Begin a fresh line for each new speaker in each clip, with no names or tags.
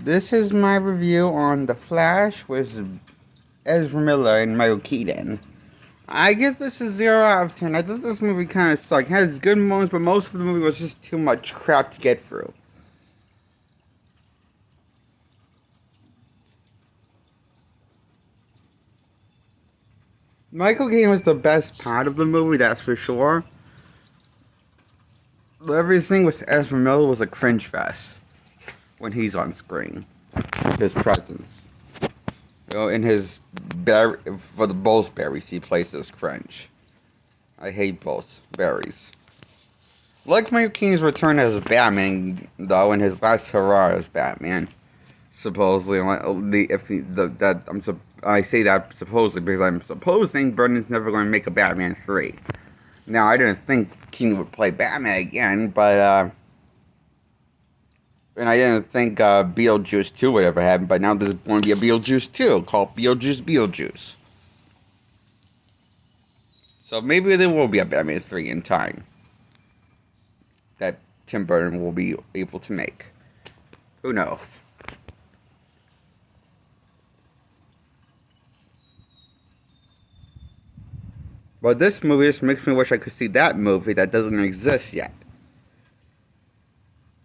This is my review on The Flash with Ezra Miller and Michael Keaton. I give this a 0 out of 10. I thought this movie kind of sucked. It has good moments, but most of the movie was just too much crap to get through. Michael Keaton was the best part of the movie, that's for sure. But everything with Ezra Miller was a cringe fest when he's on screen. His presence. In his for the both berries, he places cringe. I hate both berries. Like Michael Keaton's return as Batman, though, in his last hurrah as Batman, supposedly, I say that supposedly because I'm supposing Burton's never going to make a Batman 3. Now, I didn't think Keaton would play Batman again, but and I didn't think Beetlejuice 2 would ever happen, but now there's going to be a Beetlejuice 2 called Beetlejuice. So maybe there will be a Batman 3 in time that Tim Burton will be able to make. Who knows? But this movie just makes me wish I could see that movie that doesn't exist yet.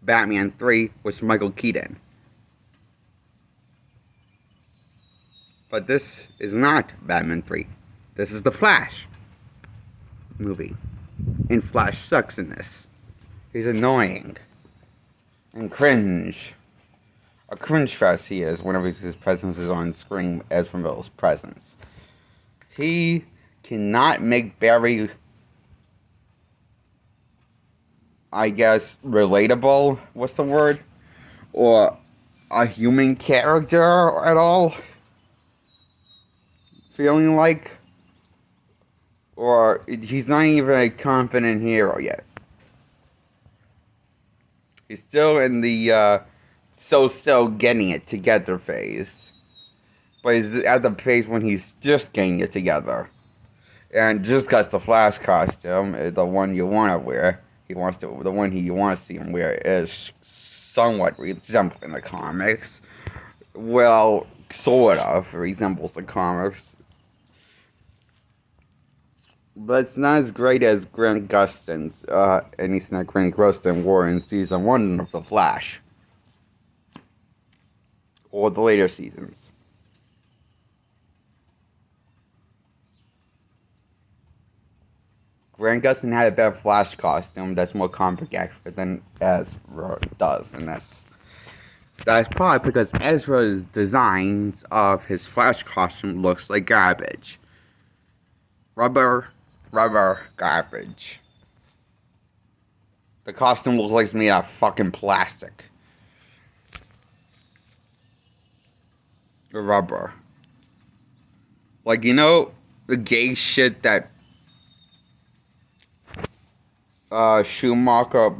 Batman 3 with Michael Keaton. But this is not Batman 3. This is the Flash movie. And Flash sucks in this. He's annoying. And cringe. A cringe fest he is whenever his presence is on screen as from Miller's presence. He cannot make Barry, I guess, relatable. What's the word? Or a human character at all. Feeling like. Or he's not even a confident hero yet. He's still in the so-so getting it together phase. But he's at the phase when he's just getting it together. And just because the Flash costume is the one you want to wear, the one you want to see him wear is somewhat resembling the comics. Well, sort of resembles the comics. But it's not as great as Grant Gustin's, and he's not Grant Gustin wore in season 1 of The Flash. Or the later seasons. Grant Gustin had a better Flash costume that's more comic accurate than Ezra does in this. That's probably because Ezra's designs of his Flash costume looks like garbage. Rubber garbage. The costume looks like it's made out of fucking plastic. Rubber. Like, you know, the gay shit that Schumacher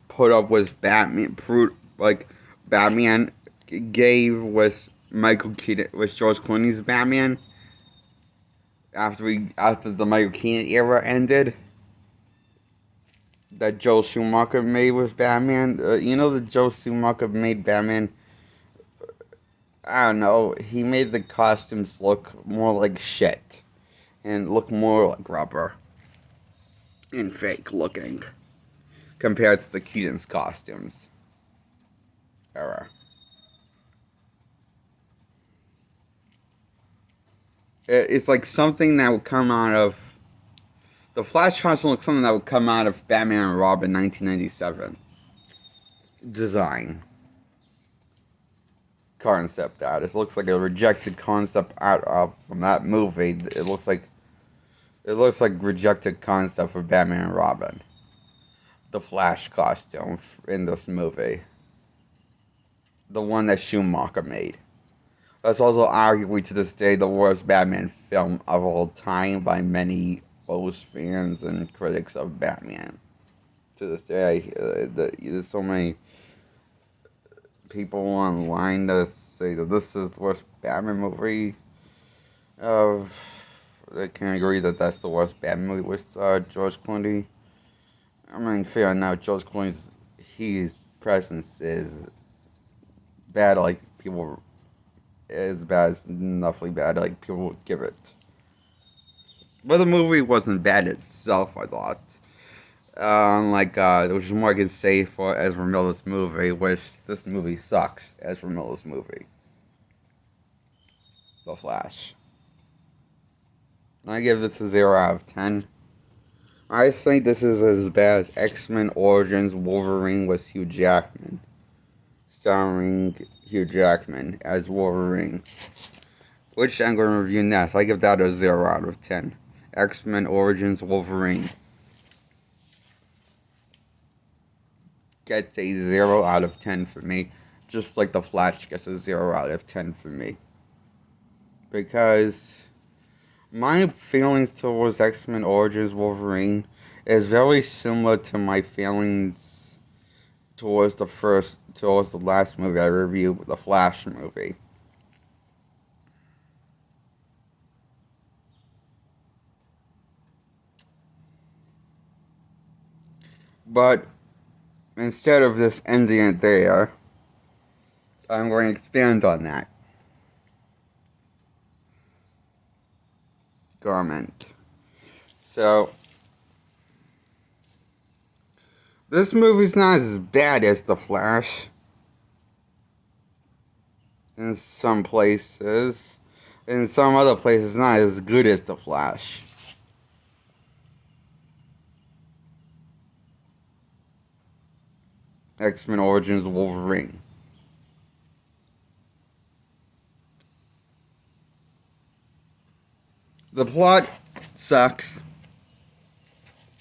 put up with Batman, Batman gave was Michael Keaton, was George Clooney's Batman after the Michael Keaton era ended. That Joe Schumacher made with Batman. You know that Joe Schumacher made Batman. I don't know. He made the costumes look more like shit and look more like rubber. And fake looking compared to the Keaton's costumes era. It's like something that would come out of the Flash costume. Looks something that would come out of Batman and Robin 1997 design concept art. It looks like a rejected concept art from that movie. It looks like rejected concept for Batman and Robin. The Flash costume in this movie. The one that Schumacher made. That's also arguably to this day the worst Batman film of all time by many both fans and critics of Batman. To this day, there's so many people online that say that this is the worst Batman movie. I can agree that that's the worst Batman movie with George Clooney. I mean, fair enough, George Clooney's presence is bad like people as bad as roughly bad like people would give it. But the movie wasn't bad itself, I thought. Which is more I can say for Ezra Miller's movie, which this movie sucks. Ezra Miller's movie, The Flash. I give this a 0 out of 10. I think this is as bad as X-Men Origins Wolverine with Hugh Jackman, starring Hugh Jackman as Wolverine, which I'm going to review next. I give that a 0 out of 10. X-Men Origins Wolverine gets a 0 out of 10 for me, just like The Flash gets a 0 out of 10 for me. Because my feelings towards X-Men Origins Wolverine is very similar to my feelings towards the last movie I reviewed, the Flash movie. But instead of just ending it there, I'm going to expand on that. Garment. So, this movie's not as bad as The Flash in some places. In some other places, not as good as The Flash. X-Men Origins Wolverine. The plot sucks.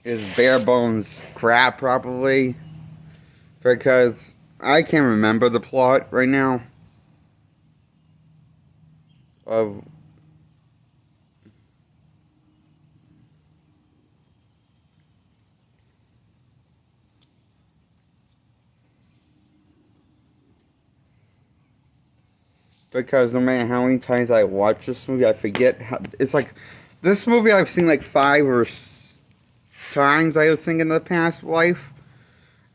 Is bare bones crap, probably. Because I can't remember the plot right now. Of because no matter how many times I watch this movie, I forget how. It's like this movie I've seen like 5 times. I was thinking in the past life,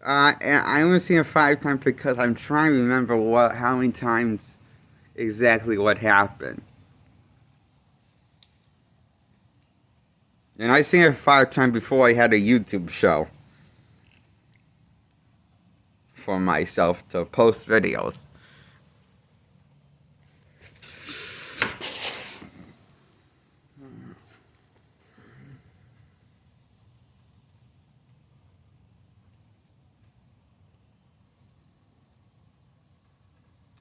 and I only seen it 5 times because I'm trying to remember how many times exactly what happened. And I seen it 5 times before I had a YouTube show for myself to post videos.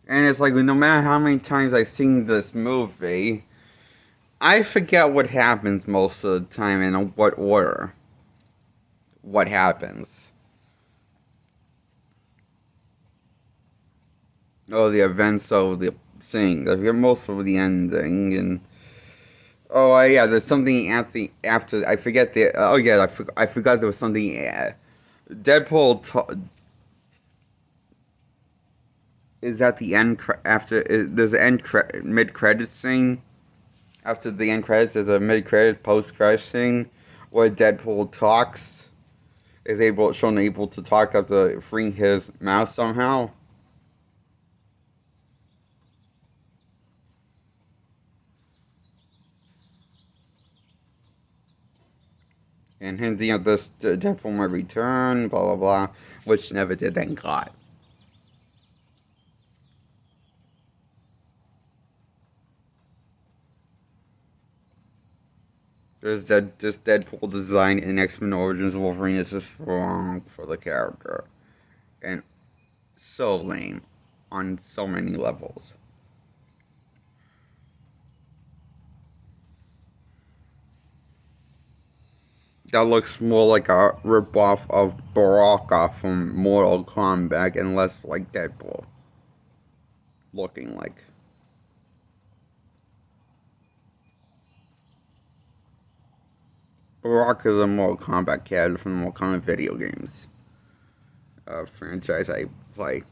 And it's like, no matter how many times I've seen this movie, I forget what happens most of the time and in what order. What happens. Oh, the events of the thing. I forget most of the ending and. Oh yeah, there's something after. I forget the. Oh yeah, I forgot there was something. Deadpool is at the end after. There's an mid credits scene. After the end credits, there's a mid credit post credit scene where Deadpool talks. Is shown able to talk after freeing his mouth somehow. And hinting at this Deadpool might return, blah blah blah, which never did, thank God. This Deadpool design in X-Men Origins Wolverine is just wrong for the character. And so lame on so many levels. That looks more like a ripoff of Baraka from Mortal Kombat and less like Deadpool. Looking like. Baraka is a Mortal Kombat character from the Mortal Kombat video games. Franchise I play.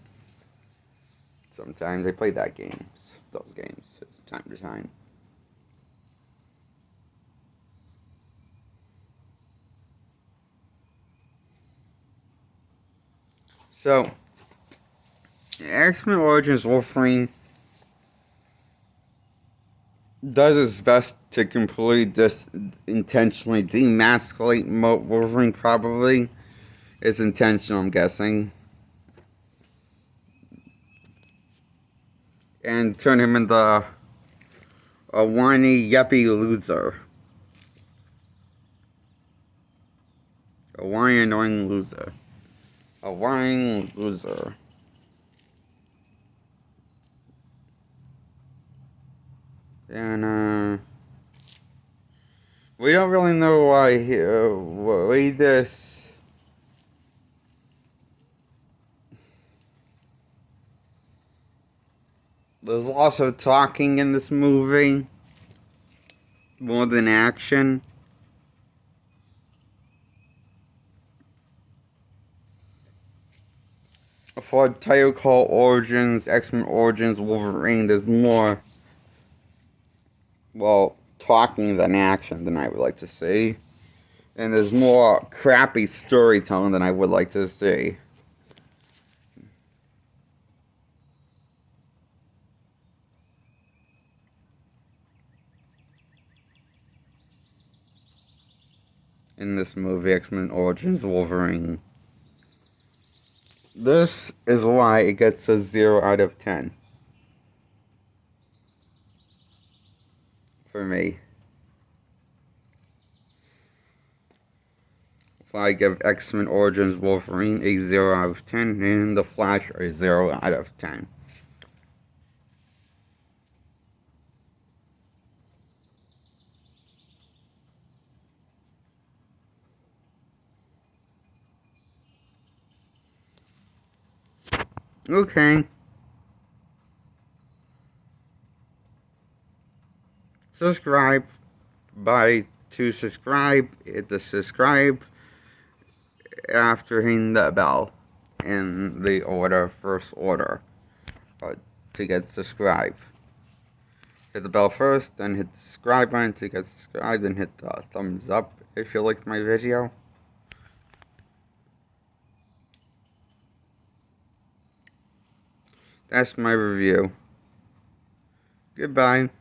Sometimes I play those games, time to time. So, X-Men Origins Wolverine does his best to completely intentionally demasculate Wolverine, probably. It's intentional, I'm guessing. And turn him into a whiny, yuppie loser. A whiny, annoying loser. A whiny loser. And, we don't really know why this. There's lots of talking in this movie, more than action. For a title called Origins, X-Men Origins Wolverine, there's more, well, talking than action than I would like to see. And there's more crappy storytelling than I would like to see. In this movie, X-Men Origins Wolverine. This is why it gets a 0 out of 10. For me. So I give X-Men Origins Wolverine a 0 out of 10, and The Flash a 0 out of 10. Okay. Subscribe. To subscribe, hit the subscribe after hitting the bell in the order, first order, to get subscribed. Hit the bell first, then hit the subscribe button to get subscribed, then hit the thumbs up if you liked my video. That's my review. Goodbye.